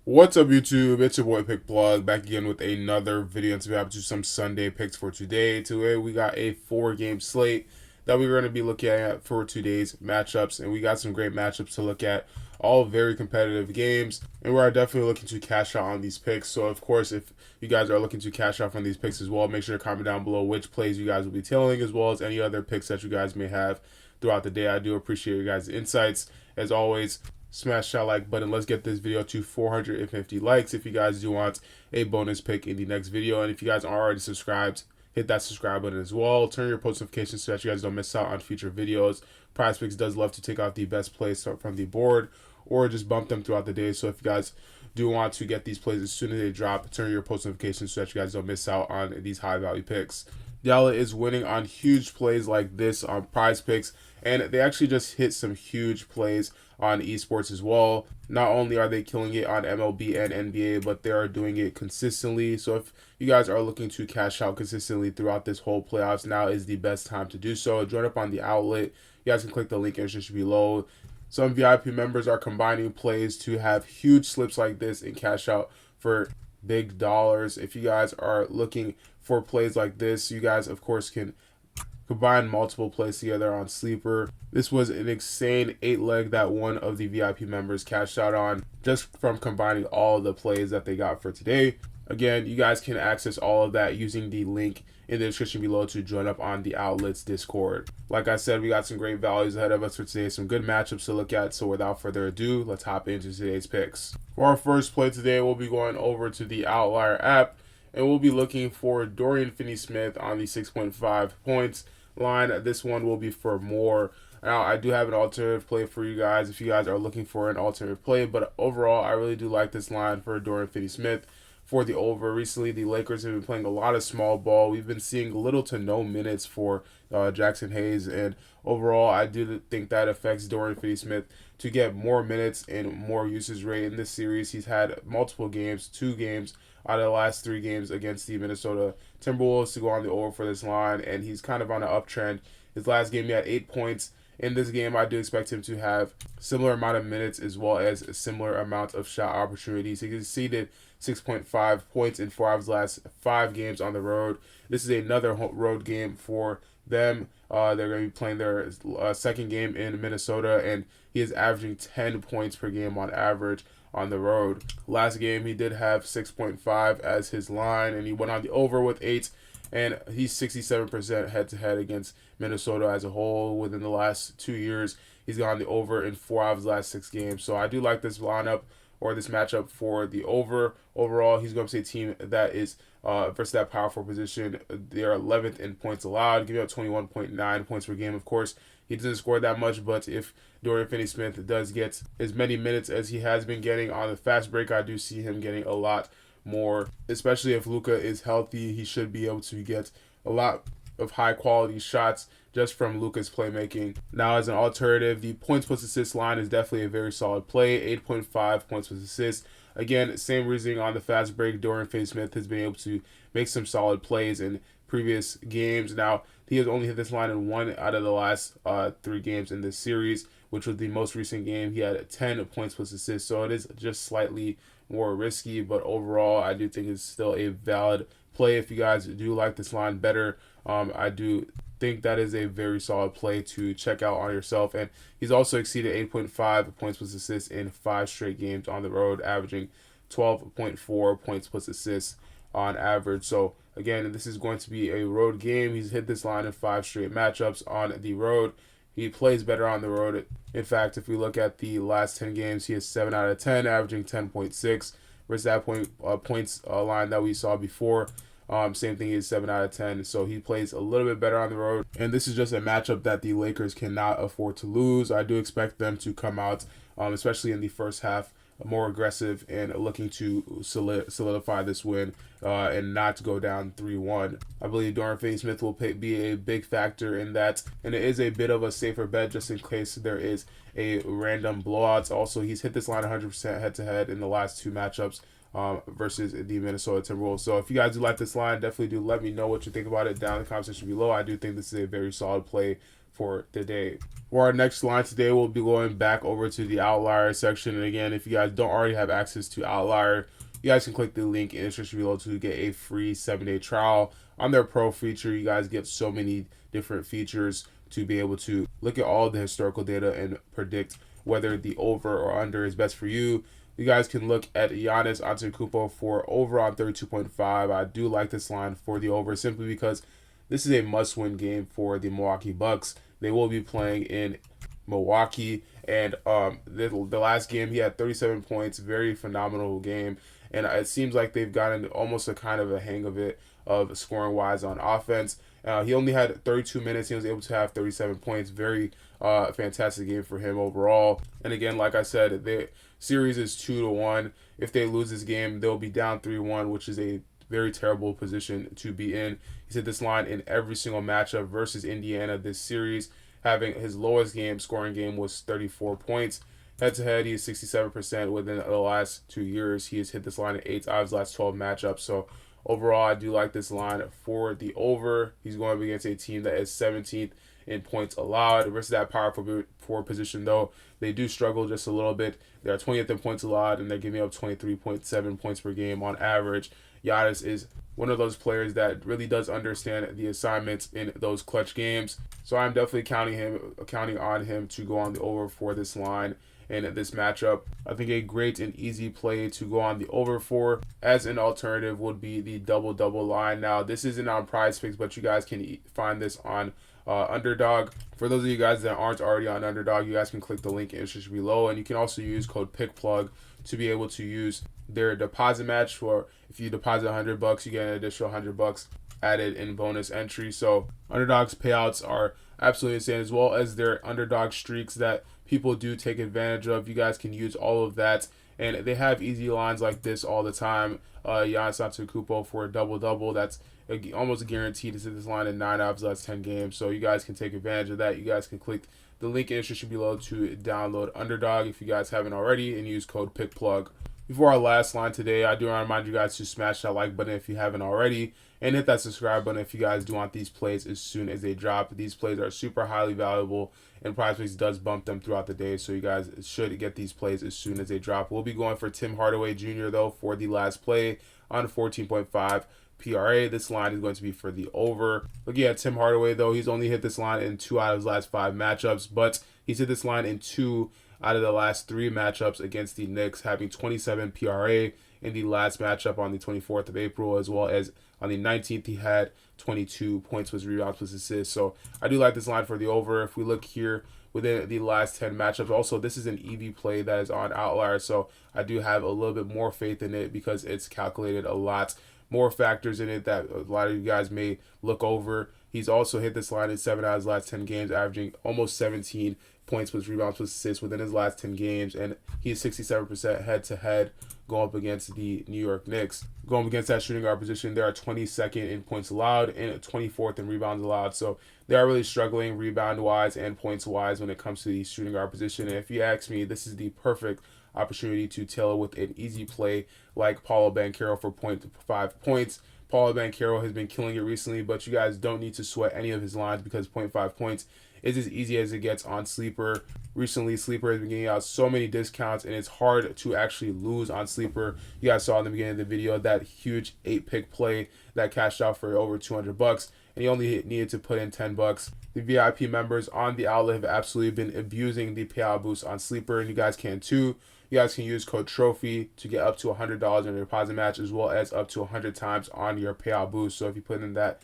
What's up, YouTube? It's your boy Pick Plug back again with another video, and today I'm to some Sunday picks for today. Today we got a 4-game slate that we're going to be looking at for today's matchups, and we got some great matchups to look at. All very competitive games, and we are definitely looking to cash out on these picks. So, of course, if you guys are looking to cash out on these picks as well, make sure to comment down below which plays you guys will be tailing, as well as any other picks that you guys may have throughout the day. I do appreciate your guys' insights as always. Smash that like button. Let's get this video to 450 likes if you guys do want a bonus pick in the next video. And if you guys are already subscribed, hit that subscribe button as well. Turn your post notifications so that you guys don't miss out on future videos. PrizePicks does love to take off the best plays from the board or just bump them throughout the day. So if you guys do want to get these plays as soon as they drop, turn your post notifications so that you guys don't miss out on these high value picks. Yala is winning on huge plays like this on PrizePicks, and they actually just hit some huge plays on esports as well. Not only are they killing it on MLB and NBA, but they are doing it consistently. So if you guys are looking to cash out consistently throughout this whole playoffs, now is the best time to do so. Join up on the outlet. You guys can click the link in the description below. Some VIP members are combining plays to have huge slips like this and cash out for big dollars. If you guys are looking for plays like this, you guys of course can combine multiple plays together on Sleeper. This was an insane 8-leg that one of the VIP members cashed out on just from combining all of the plays that they got for today. Again, you guys can access all of that using the link in the description below to join up on the Outlets Discord. Like I said, we got some great values ahead of us for today, some good matchups to look at. So without further ado, let's hop into today's picks. For our first play today, we'll be going over to the Outlier app, and we'll be looking for Dorian Finney-Smith on the 6.5 points line. This one will be for more. Now, I do have an alternative play for you guys if you guys are looking for an alternative play, but overall, I really do like this line for Dorian Finney-Smith for the over. Recently, the Lakers have been playing a lot of small ball. We've been seeing little to no minutes for Jackson Hayes, and overall, I do think that affects Dorian Finney-Smith to get more minutes and more usage rate in this series. He's had multiple games, 2 games out of the last 3 games against the Minnesota Timberwolves to go on the over for this line, and he's kind of on an uptrend. His last game, he had 8 points. In this game, I do expect him to have similar amount of minutes as well as a similar amount of shot opportunities. He exceeded 6.5 points in 4 of his last 5 games on the road. This is another road game for them. They're going to be playing their second game in Minnesota, and he is averaging 10 points per game on average on the road. Last game, he did have 6.5 as his line, and he went on the over with 8. And he's 67% head-to-head against Minnesota as a whole. Within the last 2 years, he's gone the over in 4 out of his last 6 games. So I do like this lineup or this matchup for the over. Overall, he's going to be a team that is versus that power forward position. They are 11th in points allowed, giving up 21.9 points per game. Of course, he doesn't score that much, but if Dorian Finney-Smith does get as many minutes as he has been getting on the fast break, I do see him getting a lot more, especially if Luka is healthy. He should be able to get a lot of high quality shots just from Luka's playmaking. Now, as an alternative, the points plus assist line is definitely a very solid play. 8.5 points plus assist. Again, same reasoning on the fast break. Dorian Finney-Smith has been able to make some solid plays in previous games. Now, he has only hit this line in 1 out of the last 3 games in this series, which was the most recent game. He had 10 points plus assists, so it is just slightly more risky, but overall, I do think it's still a valid play. If you guys do like this line better, I do think that is a very solid play to check out on yourself. And he's also exceeded 8.5 points plus assists in 5 straight games on the road, averaging 12.4 points plus assists on average. So again, this is going to be a road game. He's hit this line in 5 straight matchups on the road. He plays better on the road. In fact, if we look at the last 10 games, he is 7 out of 10, averaging 10.6 versus that points line that we saw before. Same thing, is 7 out of 10. So he plays a little bit better on the road. And this is just a matchup that the Lakers cannot afford to lose. I do expect them to come out, especially in the first half, more aggressive and looking to solidify this win and not go down 3-1. I believe Dorian Finney-Smith will be a big factor in that, and it is a bit of a safer bet just in case there is a random blowout. Also, he's hit this line 100% head-to-head in the last 2 matchups versus the Minnesota Timberwolves. So if you guys do like this line, definitely do let me know what you think about it down in the comment section below. I do think this is a very solid play for the day. For our next line today, we'll be going back over to the outlier section. And again, if you guys don't already have access to outlier, you guys can click the link in the description below to get a free 7-day trial on their pro feature. You guys get so many different features to be able to look at all the historical data and predict whether the over or under is best for you. You guys can look at Giannis Antetokounmpo for over on 32.5. I do like this line for the over simply because this is a must-win game for the Milwaukee Bucks. They will be playing in Milwaukee, and the last game he had 37 points, very phenomenal game, and it seems like they've gotten almost a kind of a hang of it, of scoring wise on offense. He only had 32 minutes. He was able to have 37 points. Very fantastic game for him overall. And again, like I said, the series is 2-1. If they lose this game, they'll be down 3-1, which is a very terrible position to be in. He's hit this line in every single matchup versus Indiana this series, having his lowest scoring game was 34 points. Head-to-head, he is 67% within the last 2 years. He has hit this line in 8 out of his last 12 matchups. So overall, I do like this line for the over. He's going up against a team that is 17th in points allowed. Versus that power forward position, though, they do struggle just a little bit. They're 20th in points allowed, and they're giving up 23.7 points per game on average. Giannis is one of those players that really does understand the assignments in those clutch games. So I'm definitely counting on him to go on the over for this line in this matchup. I think a great and easy play to go on the over for as an alternative would be the double-double line. Now, this isn't on PrizePicks, but you guys can find this on Underdog. For those of you guys that aren't already on Underdog, you guys can click the link in the description below, and you can also use code PICKPLUG to be able to use their deposit match. For if you deposit $100, you get an additional $100 added in bonus entry. So Underdog's payouts are absolutely insane, as well as their underdog streaks that people do take advantage of. You guys can use all of that, and they have easy lines like this all the time. Giannis Antetokounmpo for a double-double. That's almost guaranteed to hit this line in 9 out of his last 10 games. So you guys can take advantage of that. You guys can click the link in the description below to download Underdog if you guys haven't already, and use code PICKPLUG. Before our last line today, I do want to remind you guys to smash that like button if you haven't already, and hit that subscribe button if you guys do want these plays as soon as they drop. These plays are super highly valuable, and PrizePicks does bump them throughout the day, so you guys should get these plays as soon as they drop. We'll be going for Tim Hardaway Jr., though, for the last play on 14.5 PRA. This line is going to be for the over. Looking at Tim Hardaway, though, he's only hit this line in 2 out of his last 5 matchups, but he's hit this line in 2 out of the last 3 matchups against the Knicks, having 27 PRA in the last matchup on the 24th of April, as well as on the 19th, he had 22 points, plus rebounds, plus assists. So I do like this line for the over. If we look here within the last 10 matchups, also, this is an EV play that is on Outlier, so I do have a little bit more faith in it because it's calculated a lot more factors in it that a lot of you guys may look over. He's also hit this line in 7 out of his last 10 games, averaging almost 17 points plus rebounds plus assists within his last 10 games, and he's 67% head-to-head going up against the New York Knicks. Going up against that shooting guard position, they are 22nd in points allowed and 24th in rebounds allowed, so they are really struggling rebound-wise and points-wise when it comes to the shooting guard position. And if you ask me, this is the perfect opportunity to tailor with an easy play like Paolo Banchero for 0.5 points. Paolo Banchero has been killing it recently, but you guys don't need to sweat any of his lines because 0.5 points is as easy as it gets on Sleeper. Recently, Sleeper has been getting out so many discounts, and it's hard to actually lose on Sleeper. You guys saw in the beginning of the video that huge 8-pick play that cashed out for over $200, and he only needed to put in $10. The VIP members on the outlet have absolutely been abusing the payout boost on Sleeper, and you guys can too. You guys can use code TROPHY to get up to $100 in your deposit match, as well as up to 100 times on your payout boost. So if you put in that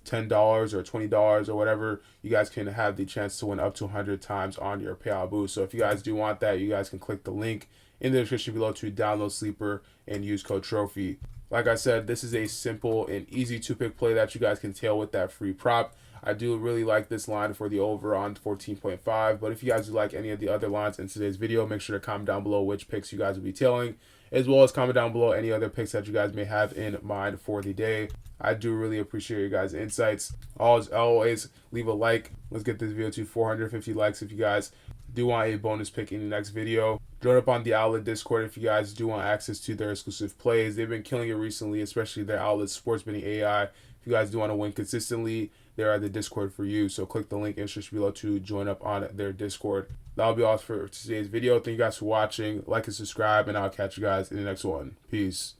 $10 or $20 or whatever, you guys can have the chance to win up to 100 times on your payout boost. So if you guys do want that, you guys can click the link in the description below to download Sleeper and use code TROPHY. Like I said, this is a simple and easy 2-pick play that you guys can tail with that free prop. I do really like this line for the over on 14.5, but if you guys do like any of the other lines in today's video, make sure to comment down below which picks you guys will be tailing, as well as comment down below any other picks that you guys may have in mind for the day. I do really appreciate your guys' insights. As always, leave a like. Let's get this video to 450 likes if you guys do want a bonus pick in the next video. Join up on the Outlet Discord if you guys do want access to their exclusive plays. They've been killing it recently, especially their Outlet Sports Betting AI. If you guys do want to win consistently, there at the Discord for you. So click the link in the description below to join up on their Discord. That'll be all for today's video. Thank you guys for watching. Like and subscribe, and I'll catch you guys in the next one. Peace.